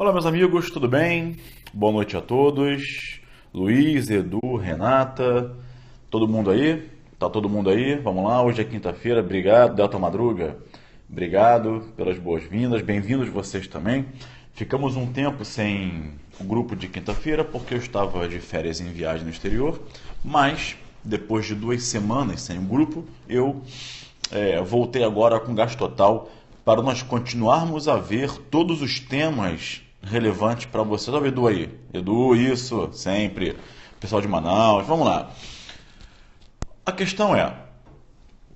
Olá, meus amigos, tudo bem? Boa noite a todos. Luiz, Edu, Renata, todo mundo aí? Tá todo mundo aí? Vamos lá, hoje é quinta-feira. Obrigado, Delta Madruga. Obrigado pelas boas-vindas. Bem-vindos vocês também. Ficamos um tempo sem o grupo de quinta-feira porque eu estava de férias em viagem no exterior, mas depois de 2 semanas sem o grupo, eu voltei agora com gás total para nós continuarmos a ver todos os temas relevantes para você. Tá o Edu aí? Edu, isso, sempre. Pessoal de Manaus, vamos lá. A questão é,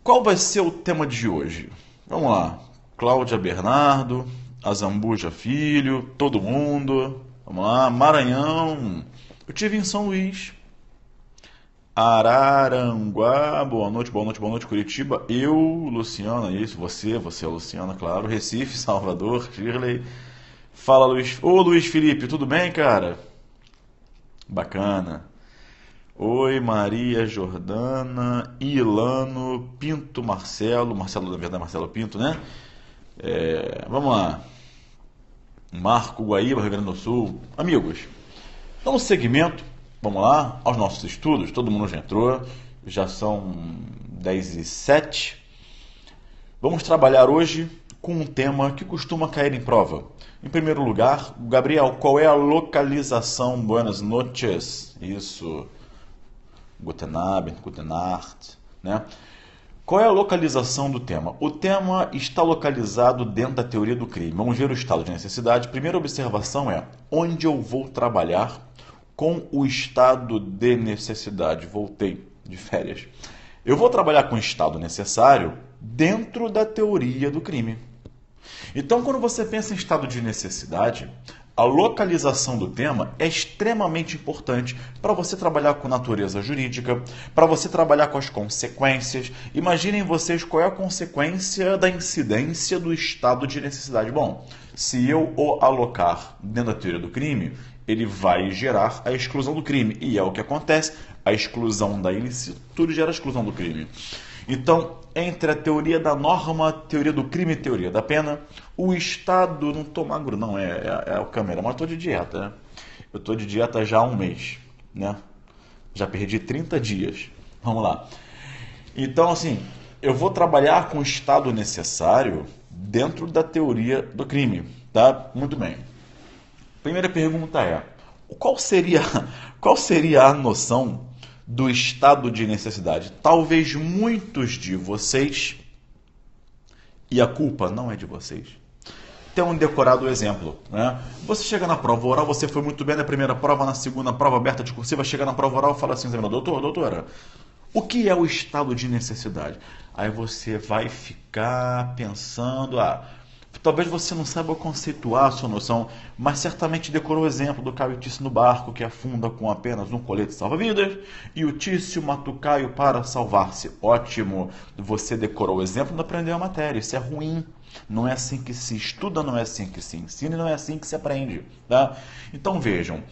qual vai ser o tema de hoje? Vamos lá. Cláudia Bernardo, Azambuja Filho, todo mundo. Vamos lá. Maranhão. Eu tive em São Luís. Araranguá, boa noite, boa noite, boa noite, Curitiba. Eu, Luciana, isso, você, Luciana, claro. Recife, Salvador, Shirley. Fala, Luiz. Ô, Luiz Felipe, tudo bem, cara? Bacana. Oi, Maria Jordana, Ilano, Pinto Marcelo, na verdade, Marcelo Pinto, né? Vamos lá. Marco Guaíba, Rio Grande do Sul. Amigos, dando segmento, vamos lá, aos nossos estudos. Todo mundo já entrou, já são 10h07. Vamos trabalhar hoje com um tema que costuma cair em prova. Em primeiro lugar, Gabriel, qual é a localização? Buenas noches. Isso. Guten Abend, Guten Nacht, né? Qual é a localização do tema? O tema está localizado dentro da teoria do crime. Vamos ver o estado de necessidade. Primeira observação é onde eu vou trabalhar com o estado de necessidade. Voltei de férias. Eu vou trabalhar com o estado necessário dentro da teoria do crime. Então, quando você pensa em estado de necessidade, a localização do tema é extremamente importante para você trabalhar com natureza jurídica, para você trabalhar com as consequências. Imaginem vocês qual é a consequência da incidência do estado de necessidade. Bom, se eu o alocar dentro da teoria do crime, ele vai gerar a exclusão do crime. E é o que acontece, a exclusão da ilicitude gera a exclusão do crime. Então, entre a teoria da norma, teoria do crime e teoria da pena, o estado, não estou magro não, é o câmera, mas estou de dieta, né? Eu estou de dieta já há um mês, né? Já perdi 30 dias. Vamos lá. Então, assim, eu vou trabalhar com o estado necessário dentro da teoria do crime, tá? Muito bem. Primeira pergunta é, qual seria a noção do estado de necessidade? Talvez muitos de vocês, e a culpa não é de vocês, tenham decorado o exemplo, né? Você chega na prova oral, você foi muito bem na primeira prova, na segunda prova aberta discursiva, chega na prova oral e fala assim, doutora, o que é o estado de necessidade? Aí você vai ficar pensando, talvez você não saiba conceituar a sua noção, mas certamente decorou o exemplo do Caio Tício no barco que afunda com apenas um colete salva-vidas e o Tício mata o Caio para salvar-se. Ótimo, você decorou o exemplo e não aprendeu a matéria, isso é ruim. Não é assim que se estuda, não é assim que se ensina e não é assim que se aprende. Tá? Então vejam,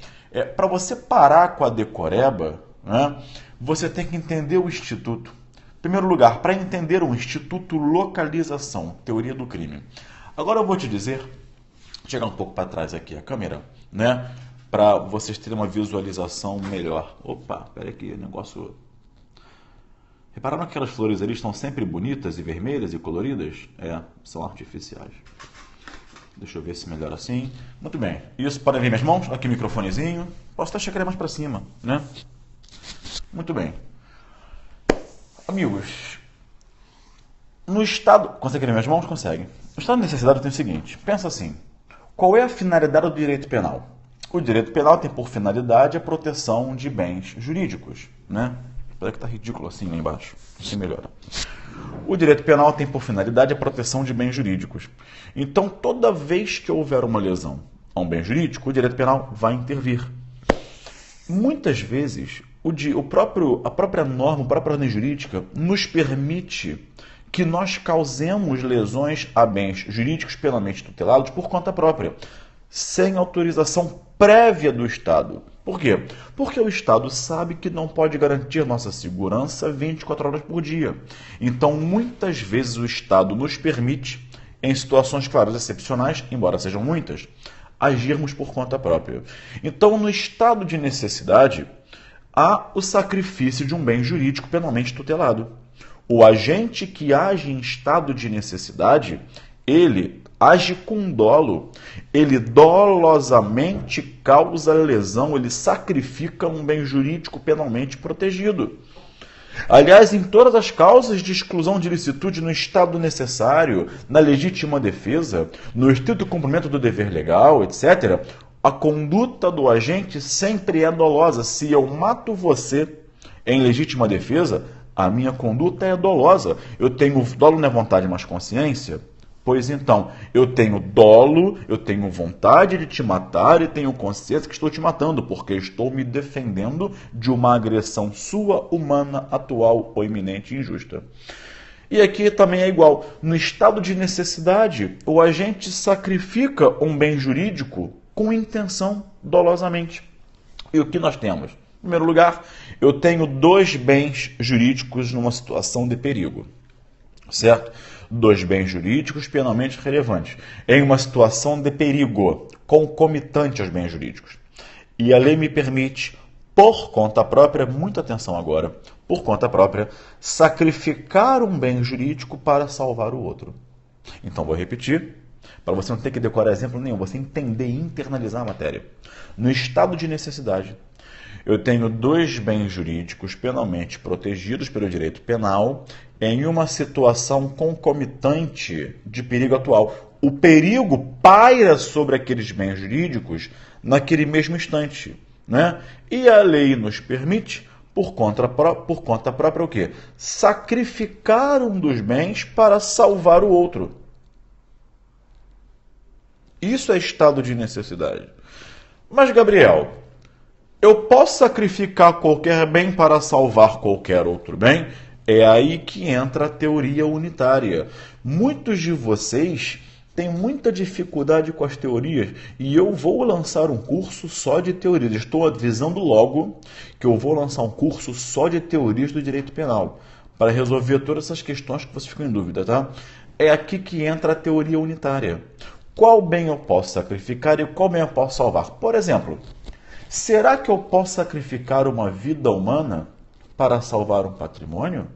para você parar com a decoreba, né, você tem que entender o instituto. Em primeiro lugar, para entender um instituto, localização, teoria do crime. Agora eu vou te dizer, chegar um pouco para trás aqui a câmera, né, para vocês terem uma visualização melhor. Opa, espera aqui, negócio... Repararam que aquelas flores ali estão sempre bonitas e vermelhas e coloridas? São artificiais. Deixa eu ver se melhora assim. Muito bem. Isso, podem ver minhas mãos? Aqui o microfonezinho. Posso até chegar mais para cima, né? Muito bem. Amigos, no estado... Consegue ver minhas mãos? Consegue. No estado de necessidade tem o seguinte. Pensa assim. Qual é a finalidade do direito penal? O direito penal tem por finalidade a proteção de bens jurídicos, né? Espera que está ridículo assim lá embaixo. Assim melhora. O direito penal tem por finalidade a proteção de bens jurídicos. Então, toda vez que houver uma lesão a um bem jurídico, o direito penal vai intervir. Muitas vezes, a própria norma, a própria ordem jurídica nos permite que nós causemos lesões a bens jurídicos penalmente tutelados por conta própria, sem autorização prévia do Estado. Por quê? Porque o Estado sabe que não pode garantir nossa segurança 24 horas por dia. Então, muitas vezes o Estado nos permite, em situações claras excepcionais, embora sejam muitas, agirmos por conta própria. Então, no estado de necessidade, há o sacrifício de um bem jurídico penalmente tutelado. O agente que age em estado de necessidade, ele age com dolo. Ele dolosamente causa lesão, ele sacrifica um bem jurídico penalmente protegido. Aliás, em todas as causas de exclusão de ilicitude no estado necessário, na legítima defesa, no estrito cumprimento do dever legal, etc., a conduta do agente sempre é dolosa. Se eu mato você em legítima defesa, a minha conduta é dolosa. Eu tenho dolo não é vontade, mas consciência? Pois então, eu tenho dolo, eu tenho vontade de te matar e tenho consciência que estou te matando, porque estou me defendendo de uma agressão sua, humana, atual ou iminente e injusta. E aqui também é igual. No estado de necessidade, o agente sacrifica um bem jurídico com intenção dolosamente. E o que nós temos? Em primeiro lugar, eu tenho dois bens jurídicos numa situação de perigo. Certo? Dois bens jurídicos penalmente relevantes, em uma situação de perigo, concomitante aos bens jurídicos. E a lei me permite, por conta própria, muita atenção agora, por conta própria, sacrificar um bem jurídico para salvar o outro. Então vou repetir, para você não ter que decorar exemplo nenhum, você entender e internalizar a matéria. No estado de necessidade, eu tenho dois bens jurídicos penalmente protegidos pelo direito penal em uma situação concomitante de perigo atual. O perigo paira sobre aqueles bens jurídicos naquele mesmo instante, né? E a lei nos permite, por conta própria, o quê? Sacrificar um dos bens para salvar o outro. Isso é estado de necessidade. Mas, Gabriel, eu posso sacrificar qualquer bem para salvar qualquer outro bem? É aí que entra a teoria unitária. Muitos de vocês têm muita dificuldade com as teorias e eu vou lançar um curso só de teorias. Estou avisando logo que eu vou lançar um curso só de teorias do direito penal para resolver todas essas questões que vocês ficam em dúvida, tá? É aqui que entra a teoria unitária. Qual bem eu posso sacrificar e qual bem eu posso salvar? Por exemplo, será que eu posso sacrificar uma vida humana para salvar um patrimônio?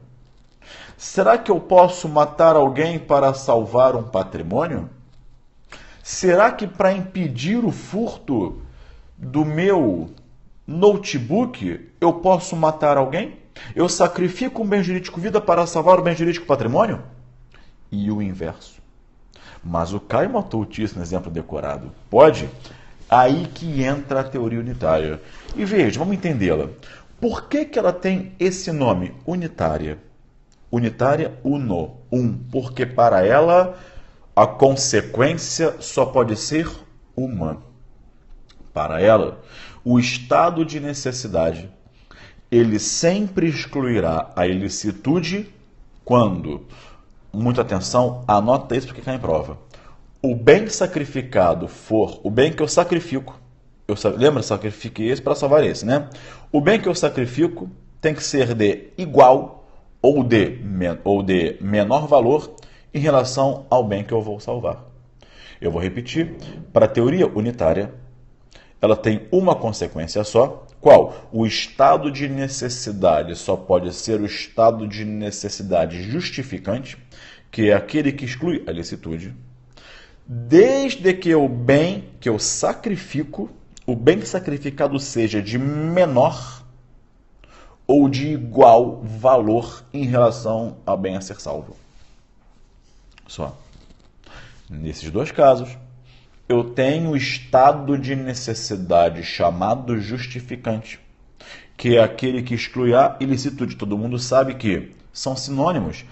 Será que eu posso matar alguém para salvar um patrimônio? Será que para impedir o furto do meu notebook eu posso matar alguém? Eu sacrifico um bem jurídico vida para salvar o bem jurídico patrimônio? E o inverso. Mas o Caio matou o Tício no exemplo decorado. Pode? Aí que entra a teoria unitária. E veja, vamos entendê-la. Por que ela tem esse nome, unitária? Unitária, uno, um. Porque para ela a consequência só pode ser uma. Para ela, o estado de necessidade, ele sempre excluirá a ilicitude quando, muita atenção, anota isso porque cai em prova. O bem sacrificado for o bem que eu sacrifico. Lembra? Sacrifiquei esse para salvar esse, né? O bem que eu sacrifico tem que ser de igual ou de menor valor em relação ao bem que eu vou salvar. Eu vou repetir. Para a teoria unitária, ela tem uma consequência só. Qual? O estado de necessidade só pode ser o estado de necessidade justificante, que é aquele que exclui a ilicitude, desde que o bem que eu sacrifico, o bem sacrificado seja de menor ou de igual valor em relação ao bem a ser salvo. Só. Nesses dois casos, eu tenho o estado de necessidade chamado justificante, que é aquele que exclui a ilicitude. Todo mundo sabe que são sinônimos.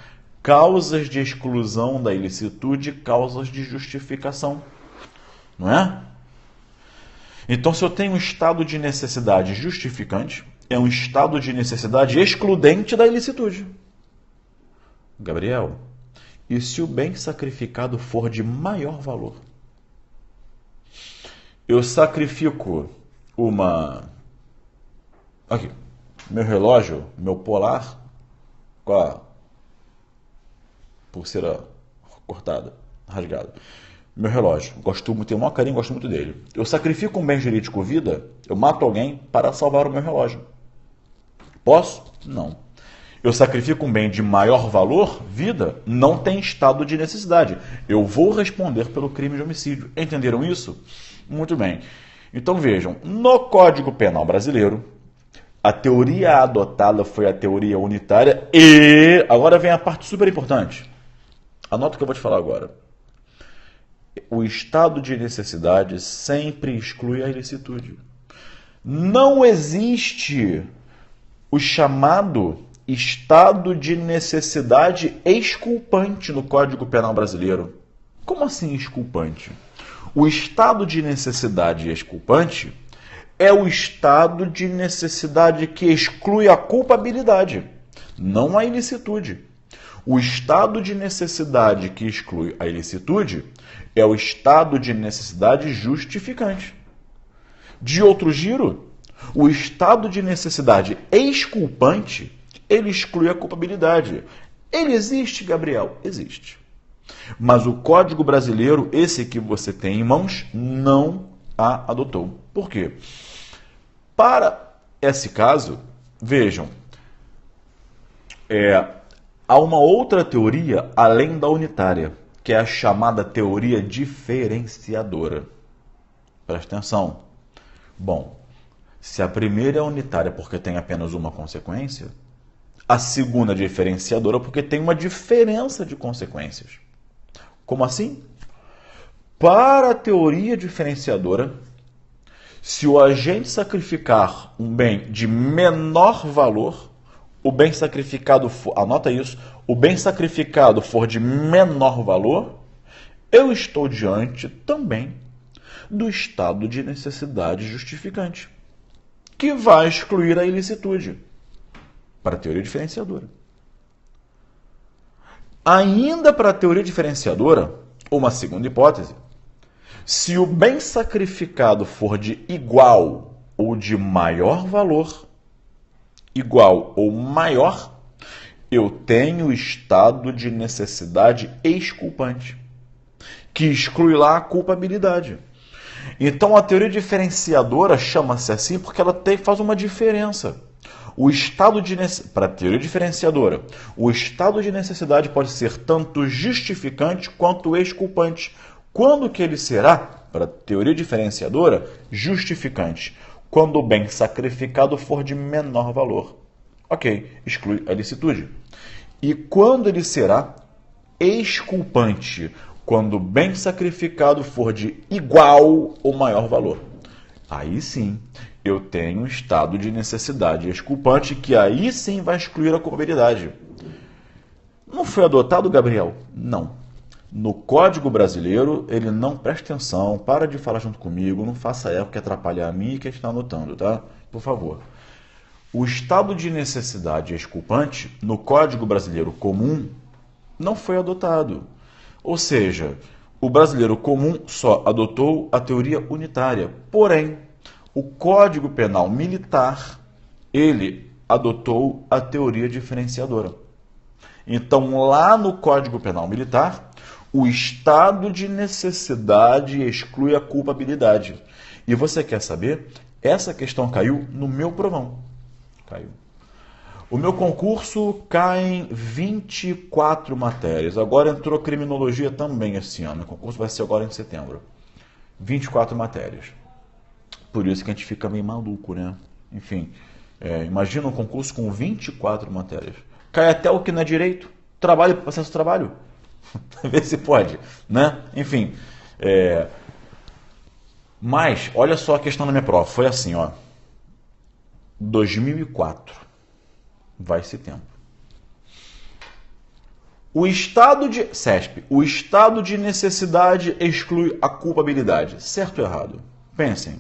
Causas de exclusão da ilicitude, causas de justificação. Não é? Então, se eu tenho um estado de necessidade justificante, é um estado de necessidade excludente da ilicitude. Gabriel, e se o bem sacrificado for de maior valor? Eu sacrifico aqui, meu relógio, meu polar, com a pulseira cortada, rasgada. Meu relógio. Gosto muito, tenho o maior carinho, gosto muito dele. Eu sacrifico um bem jurídico, vida, eu mato alguém para salvar o meu relógio. Posso? Não. Eu sacrifico um bem de maior valor, vida, não tem estado de necessidade. Eu vou responder pelo crime de homicídio. Entenderam isso? Muito bem. Então vejam, no Código Penal brasileiro, a teoria adotada foi a teoria unitária e... Agora vem a parte super importante. Anota o que eu vou te falar agora. O estado de necessidade sempre exclui a ilicitude. Não existe o chamado estado de necessidade exculpante no Código Penal brasileiro. Como assim exculpante? O estado de necessidade exculpante é o estado de necessidade que exclui a culpabilidade, não a ilicitude. O estado de necessidade que exclui a ilicitude é o estado de necessidade justificante. De outro giro, o estado de necessidade exculpante, ele exclui a culpabilidade. Ele existe, Gabriel? Existe. Mas o Código Brasileiro, esse que você tem em mãos, não a adotou. Por quê? Para esse caso, vejam, há uma outra teoria além da unitária, que é a chamada teoria diferenciadora. Presta atenção. Bom, se a primeira é unitária porque tem apenas uma consequência, a segunda é diferenciadora porque tem uma diferença de consequências. Como assim? Para a teoria diferenciadora, se o agente sacrificar um bem de menor valor, o bem sacrificado for, anota isso, o bem sacrificado for de menor valor, eu estou diante também do estado de necessidade justificante, que vai excluir a ilicitude, para a teoria diferenciadora. Ainda para a teoria diferenciadora, uma segunda hipótese, se o bem sacrificado for de igual ou de maior valor, igual ou maior, eu tenho o estado de necessidade exculpante, que exclui lá a culpabilidade. Então a teoria diferenciadora chama-se assim porque ela faz uma diferença. O estado de para a teoria diferenciadora, o estado de necessidade pode ser tanto justificante quanto exculpante. Quando que ele será, para a teoria diferenciadora, justificante? Quando o bem sacrificado for de menor valor. Ok, exclui a ilicitude. E quando ele será exculpante? Quando o bem sacrificado for de igual ou maior valor. Aí sim, eu tenho um estado de necessidade exculpante que aí sim vai excluir a culpabilidade. Não foi adotado, Gabriel? Não. No Código Brasileiro, ele não presta atenção, para de falar junto comigo, não faça eco que atrapalhar a mim e quem está anotando, tá? Por favor. O estado de necessidade exculpante, no Código Brasileiro Comum, não foi adotado. Ou seja, o brasileiro comum só adotou a teoria unitária. Porém, o Código Penal Militar, ele adotou a teoria diferenciadora. Então, lá no Código Penal Militar, o estado de necessidade exclui a culpabilidade. E você quer saber? Essa questão caiu no meu provão. Caiu. O meu concurso cai em 24 matérias. Agora entrou criminologia também esse ano. O concurso vai ser agora em setembro. 24 matérias. Por isso que a gente fica meio maluco, né? Enfim, imagina um concurso com 24 matérias. Cai até o que não é direito. Trabalho, processo de trabalho. Vê se pode, né? Enfim. Mas, olha só a questão da minha prova. Foi assim, ó. 2004. Vai esse tempo. O estado de... CESP. O estado de necessidade exclui a culpabilidade. Certo ou errado? Pensem.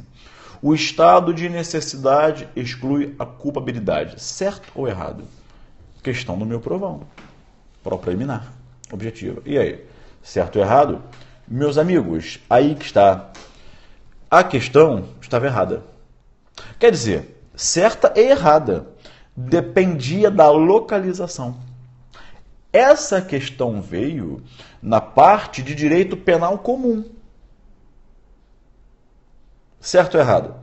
O estado de necessidade exclui a culpabilidade. Certo ou errado? Questão do meu provão. Prova preliminar. Objetiva. E aí? Certo ou errado? Meus amigos, aí que está. A questão estava errada. Quer dizer, certa e errada. Dependia da localização. Essa questão veio na parte de direito penal comum. Certo ou errado?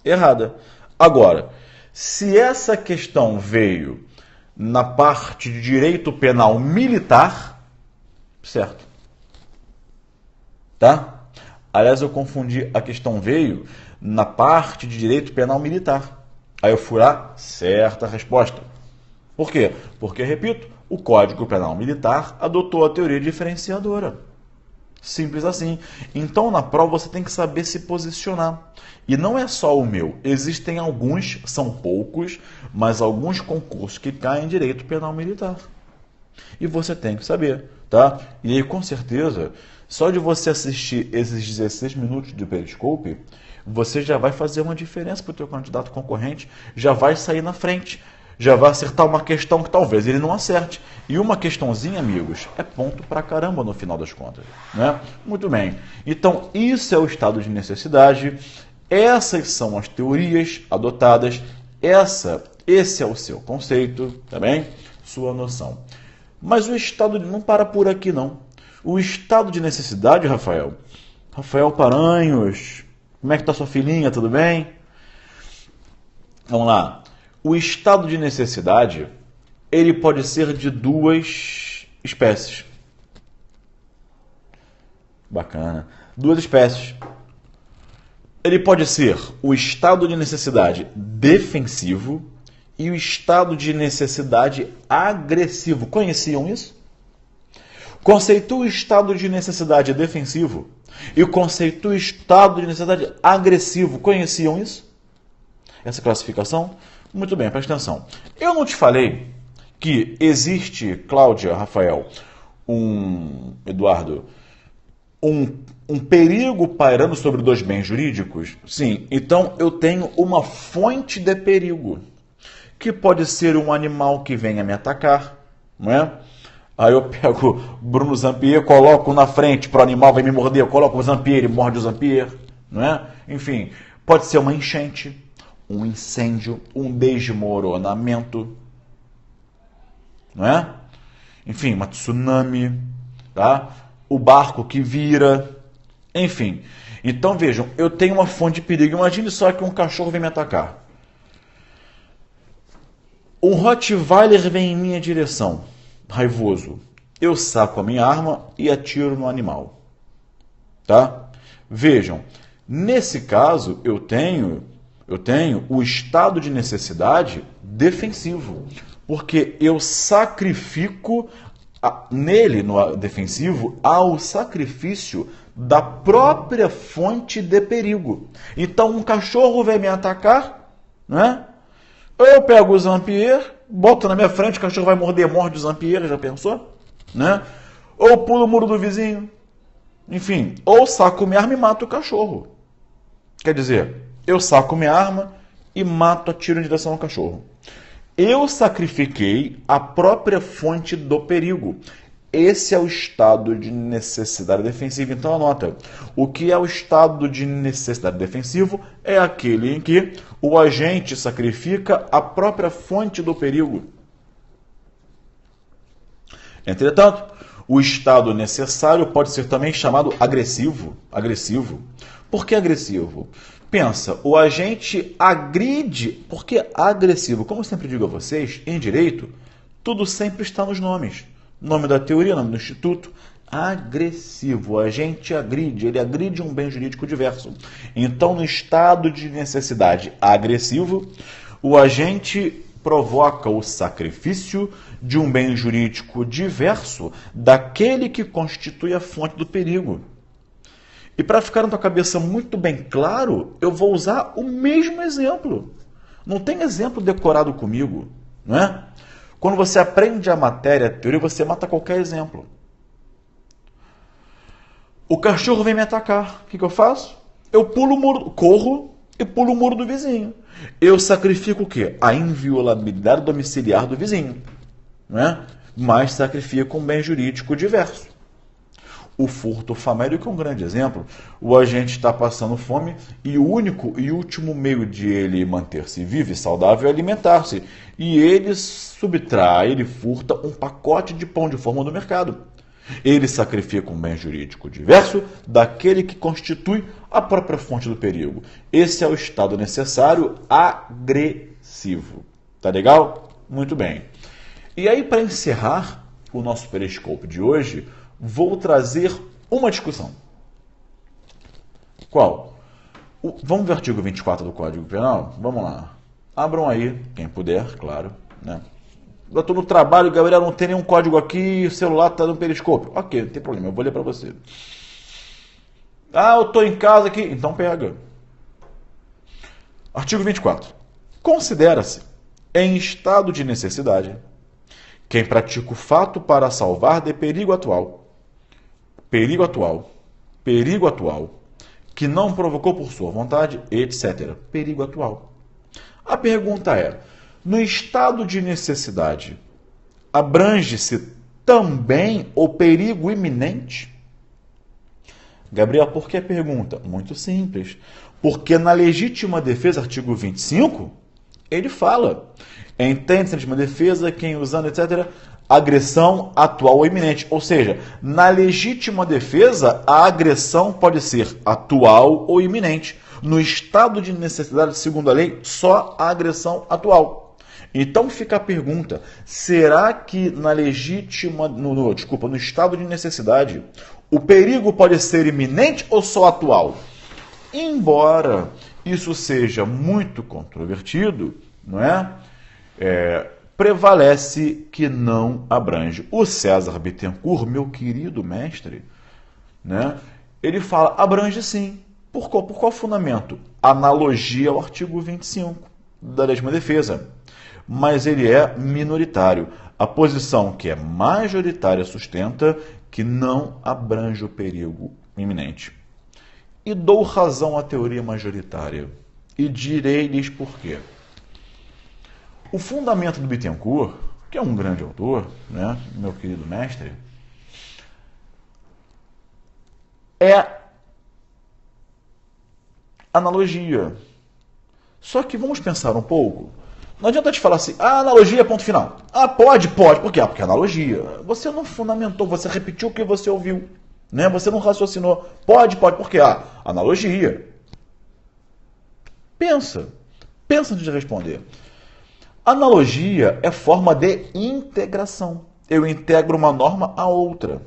Errada. Agora, se essa questão veio na parte de direito penal militar, certo? Tá? Aliás, eu confundi, a questão veio na parte de direito penal militar. Aí eu fui lá, certa resposta. Por quê? Porque, repito, o Código Penal Militar adotou a teoria diferenciadora. Simples assim. Então, na prova, você tem que saber se posicionar. E não é só o meu. Existem alguns, são poucos, mas alguns concursos que caem em direito penal militar. E você tem que saber, tá? E aí, com certeza, só de você assistir esses 16 minutos de Periscope, você já vai fazer uma diferença para o teu candidato concorrente, já vai sair na frente, já vai acertar uma questão que talvez ele não acerte. E uma questãozinha, amigos, é ponto pra caramba no final das contas, né? Muito bem. Então, isso é o estado de necessidade. Essas são as teorias adotadas. Esse é o seu conceito, tá bem? Sua noção. Mas o estado não para por aqui, não. O estado de necessidade, Rafael Paranhos, como é que tá sua filhinha, tudo bem? Vamos lá. O estado de necessidade, ele pode ser de duas espécies. Bacana. Duas espécies. Ele pode ser o estado de necessidade defensivo e o estado de necessidade agressivo. Conheciam isso? Conceitua o estado de necessidade defensivo e conceitua o estado de necessidade agressivo. Conheciam isso? Essa classificação? Muito bem, presta atenção. Eu não te falei que existe, Cláudia, Rafael, Eduardo, um perigo pairando sobre dois bens jurídicos? Sim, então eu tenho uma fonte de perigo, que pode ser um animal que venha me atacar, não é? Aí eu pego Bruno Zampier, coloco na frente para o animal vai me morder, eu coloco o Zampier, ele morde o Zampier, não é? Enfim, pode ser uma enchente, um incêndio, um desmoronamento, não é? Enfim, uma tsunami, tá? O barco que vira, enfim. Então vejam, eu tenho uma fonte de perigo. Imagine só que um cachorro vem me atacar. Um Rottweiler vem em minha direção, raivoso. Eu saco a minha arma e atiro no animal, tá? Vejam, nesse caso eu tenho o estado de necessidade defensivo, porque eu sacrifico nele, no defensivo, há o sacrifício da própria fonte de perigo. Então um cachorro vem me atacar, né? Eu pego o Zampier, boto na minha frente, o cachorro vai morder, morde o Zampier, já pensou? Né? Ou pulo o muro do vizinho, enfim, ou saco minha arma e mato o cachorro. Quer dizer, eu saco minha arma e mato, atiro em direção ao cachorro. Eu sacrifiquei a própria fonte do perigo. Esse é o estado de necessidade defensiva. Então anota, o que é o estado de necessidade defensivo é aquele em que o agente sacrifica a própria fonte do perigo. Entretanto, o estado necessário pode ser também chamado agressivo. Por que agressivo? Pensa, o agente agride. Por que agressivo? Como eu sempre digo a vocês, em direito, tudo sempre está nos nomes. Nome da teoria, nome do instituto. Agressivo. O agente agride. Ele agride um bem jurídico diverso. Então, no estado de necessidade agressivo, o agente provoca o sacrifício de um bem jurídico diverso daquele que constitui a fonte do perigo. E para ficar na tua cabeça muito bem claro, eu vou usar o mesmo exemplo. Não tem exemplo decorado comigo, não é? Quando você aprende a matéria, a teoria, você mata qualquer exemplo. O cachorro vem me atacar. O que eu faço? Eu pulo o muro, corro e pulo o muro do vizinho. Eu sacrifico o quê? A inviolabilidade domiciliar do vizinho, não é? Mas sacrifico um bem jurídico diverso. O furto famélico é um grande exemplo. O agente está passando fome e o único e último meio de ele manter-se vivo e saudável é alimentar-se. E ele subtrai, ele furta um pacote de pão de forma do mercado. Ele sacrifica um bem jurídico diverso daquele que constitui a própria fonte do perigo. Esse é o estado necessário agressivo. Tá legal? Muito bem. E aí, para encerrar o nosso periscope de hoje, vou trazer uma discussão. Qual? Vamos ver o artigo 24 do Código Penal? Vamos lá. Abram aí, quem puder, claro. Né? Eu estou no trabalho, Gabriel, não tem nenhum código aqui, o celular está no periscópio. Ok, não tem problema, eu vou ler para você. Ah, eu estou em casa aqui. Então pega. Artigo 24. Considera-se, em estado de necessidade, quem pratica o fato para salvar de perigo atual, que não provocou por sua vontade, etc. Perigo atual. A pergunta é, no estado de necessidade, abrange-se também o perigo iminente? Gabriel, por que a pergunta? Muito simples. Porque na legítima defesa, artigo 25, ele fala, entende-se legítima defesa, quem usando, etc., agressão atual ou iminente. Ou seja, na legítima defesa, a agressão pode ser atual ou iminente. No estado de necessidade, segundo a lei, só a agressão atual. Então fica a pergunta, será que no estado de necessidade, o perigo pode ser iminente ou só atual? Embora isso seja muito controvertido, não é? Prevalece que não abrange. O César Bittencourt, meu querido mestre, né? Ele fala, abrange sim. Por qual fundamento? Analogia ao artigo 25 da legítima defesa. Mas ele é minoritário. A posição que é majoritária sustenta que não abrange o perigo iminente. E dou razão à teoria majoritária. E direi-lhes por quê. O fundamento do Bittencourt, que é um grande autor, né, meu querido mestre, é analogia. Só que vamos pensar um pouco. Não adianta te falar assim, analogia é ponto final. Pode. Por quê? Porque é analogia. Você não fundamentou, você repetiu o que você ouviu. Né? Você não raciocinou. Pode, por quê? Analogia. Pensa antes de responder. Analogia é forma de integração. Eu integro uma norma a outra.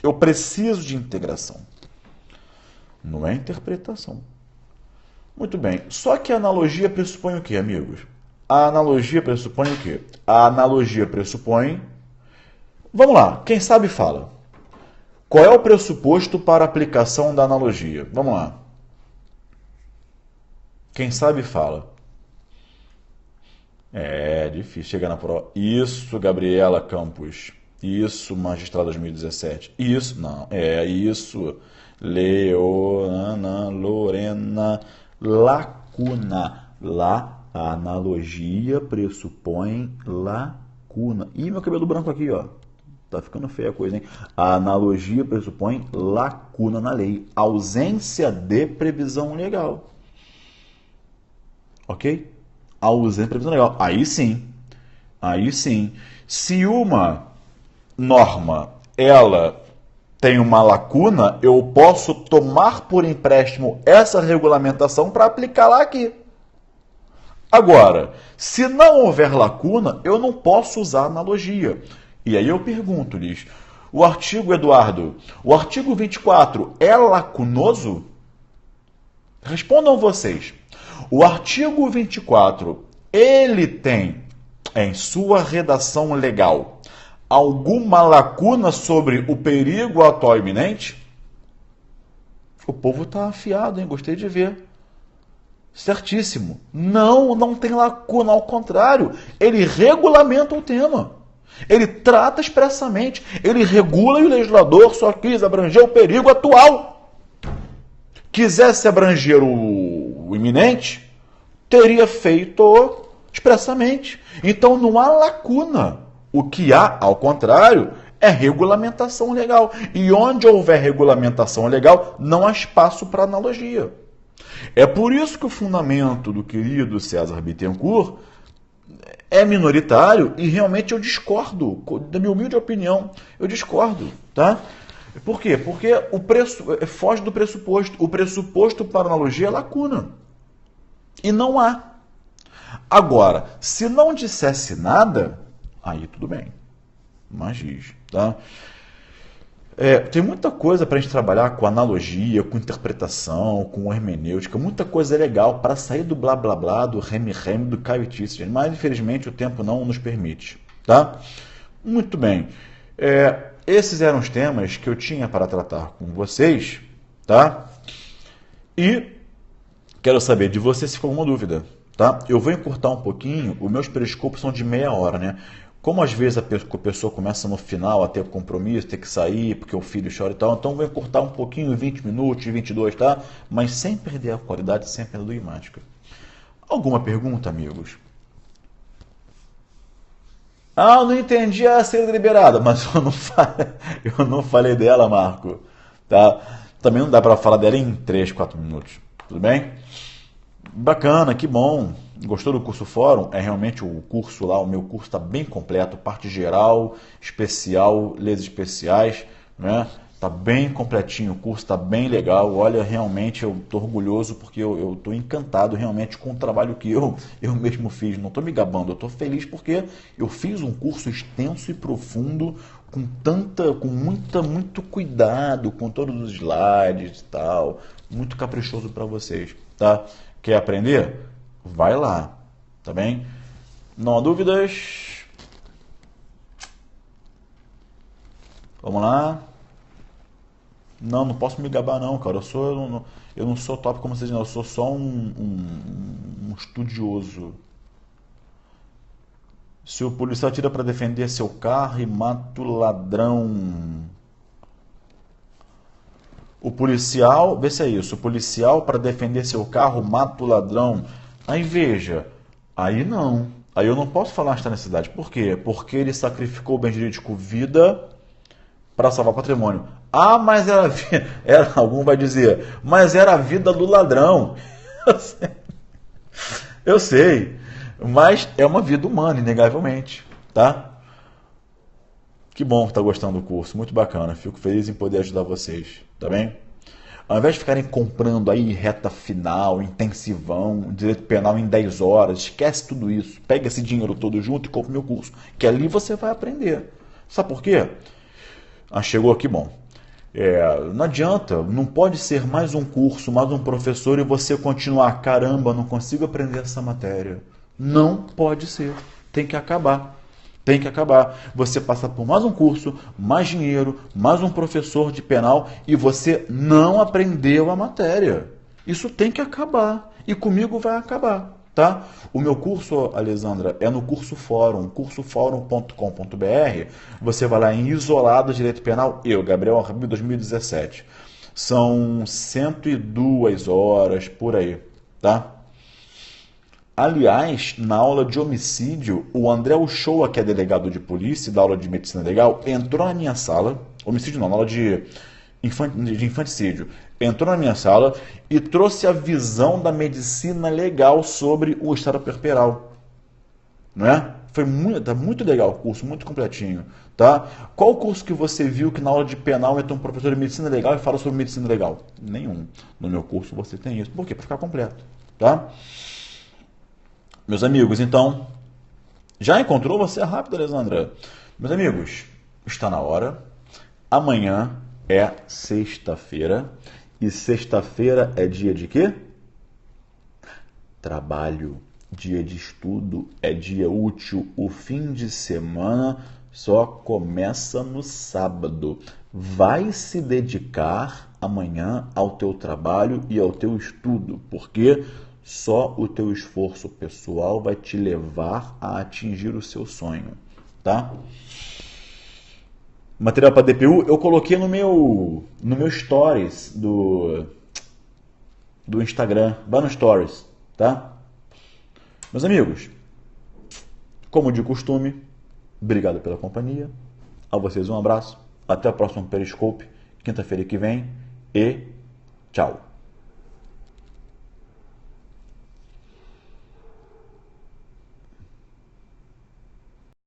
Eu preciso de integração. Não é interpretação. Muito bem. Só que a analogia pressupõe o quê, amigos? A analogia pressupõe o quê? A analogia pressupõe... Vamos lá, quem sabe fala. Qual é o pressuposto para a aplicação da analogia? Vamos lá. Quem sabe fala. É difícil chegar na prova. Isso, Gabriela Campos. Isso, magistrado 2017. Isso, não. Isso. Leona Lorena Lacuna. A analogia pressupõe lacuna. Ih, meu cabelo branco aqui, ó. Tá ficando feia a coisa, hein? A analogia pressupõe lacuna na lei. Ausência de previsão legal. Ok? Ausência de previsão legal. Aí sim. Se uma norma, ela tem uma lacuna, eu posso tomar por empréstimo essa regulamentação para aplicá-la aqui. Agora, se não houver lacuna, eu não posso usar analogia. E aí eu pergunto-lhes, o artigo 24 é lacunoso? Respondam vocês. O artigo 24, ele tem, em sua redação legal, alguma lacuna sobre o perigo atual e iminente? O povo está afiado, hein? Gostei de ver. Certíssimo. Não tem lacuna, ao contrário, ele regulamenta o tema. Ele trata expressamente, ele regula e o legislador só quis abranger o perigo atual. Quisesse abranger o iminente, teria feito expressamente. Então não há lacuna. O que há, ao contrário, É regulamentação legal. E onde houver regulamentação legal, não há espaço para analogia. É por isso que o fundamento do querido César Bittencourt é minoritário e realmente eu discordo, da minha humilde opinião, eu discordo, tá? Por quê? Porque o preço foge do pressuposto. O pressuposto para analogia é lacuna. E não há. Agora, se não dissesse nada, aí tudo bem. Mas diz, tá? Tem muita coisa para a gente trabalhar com analogia, com interpretação, com hermenêutica, muita coisa legal para sair do blá blá blá, do reme-reme, do caiotice, mas infelizmente o tempo não nos permite, tá? Muito bem. Esses eram os temas que eu tinha para tratar com vocês, tá? E quero saber de você se ficou alguma dúvida, tá? Eu vou encurtar um pouquinho, os meus periscopos são de meia hora, né? Como às vezes a pessoa começa no final a ter compromisso, ter que sair porque o filho chora e tal, então vou encurtar um pouquinho, 20 minutos, 22, tá? Mas sem perder a qualidade, sem perder a dogmática. Alguma pergunta, amigos? Eu não entendi a saída liberada, mas eu não falei dela, Marco. Tá? Também não dá para falar dela em 3, 4 minutos. Tudo bem? Bacana, que bom. Gostou do curso Fórum? É realmente o curso lá, o meu curso está bem completo, parte geral, especial, leis especiais, né? Tá bem completinho, o curso está bem legal. Olha, realmente eu estou orgulhoso porque eu estou encantado realmente com o trabalho que eu mesmo fiz. Não estou me gabando, eu estou feliz porque eu fiz um curso extenso e profundo muito cuidado com todos os slides e tal, muito caprichoso para vocês, tá? Quer aprender? Vai lá, tá bem? Não há dúvidas? Vamos lá. Não posso me gabar não, cara. Eu não sou top como vocês, não. Eu sou só um estudioso. Se o policial tira para defender seu carro e mata o ladrão. O policial, vê se é isso. O policial para defender seu carro mata o ladrão. Aí veja, aí não. Aí eu não posso falar esta necessidade. Por quê? Porque ele sacrificou o bem jurídico vida para salvar patrimônio. Mas algum vai dizer, mas era a vida do ladrão. Eu sei, mas é uma vida humana, inegavelmente, tá? Que bom que tá gostando do curso, muito bacana. Fico feliz em poder ajudar vocês, tá bem? Ao invés de ficarem comprando aí reta final, intensivão, direito penal em 10 horas, esquece tudo isso. Pega esse dinheiro todo junto e compra o meu curso, que ali você vai aprender. Sabe por quê? Chegou aqui, bom. Não adianta, não pode ser mais um curso, mais um professor e você continuar, caramba, não consigo aprender essa matéria. Não pode ser, tem que acabar. Tem que acabar. Você passa por mais um curso, mais dinheiro, mais um professor de penal e você não aprendeu a matéria. Isso tem que acabar. E comigo vai acabar, tá? O meu curso, Alessandra, é no curso Fórum, cursoforum.com.br. Você vai lá em Isolado Direito Penal, eu, Gabriel Arbi, 2017. São 102 horas por aí, tá? Aliás, na aula de homicídio, o André Uchoa, que é delegado de polícia, da aula de medicina legal, entrou na minha sala, homicídio não, na aula de infanticídio, entrou na minha sala e trouxe a visão da medicina legal sobre o estado perperal. Não é? Tá muito legal o curso, muito completinho. Tá? Qual curso que você viu que na aula de penal entra um professor de medicina legal e fala sobre medicina legal? Nenhum. No meu curso você tem isso. Por quê? Para ficar completo. Tá? Meus amigos, então, já encontrou? Você é rápido, Alessandra. Meus amigos, está na hora. Amanhã é sexta-feira. E sexta-feira é dia de quê? Trabalho. Dia de estudo, é dia útil. O fim de semana só começa no sábado. Vai se dedicar amanhã ao teu trabalho e ao teu estudo, porque só o teu esforço pessoal vai te levar a atingir o seu sonho, tá? Material para DPU eu coloquei no meu stories do Instagram, vai no stories, tá? Meus amigos, como de costume, obrigado pela companhia. A vocês um abraço, até o próximo Periscope, quinta-feira que vem, e tchau.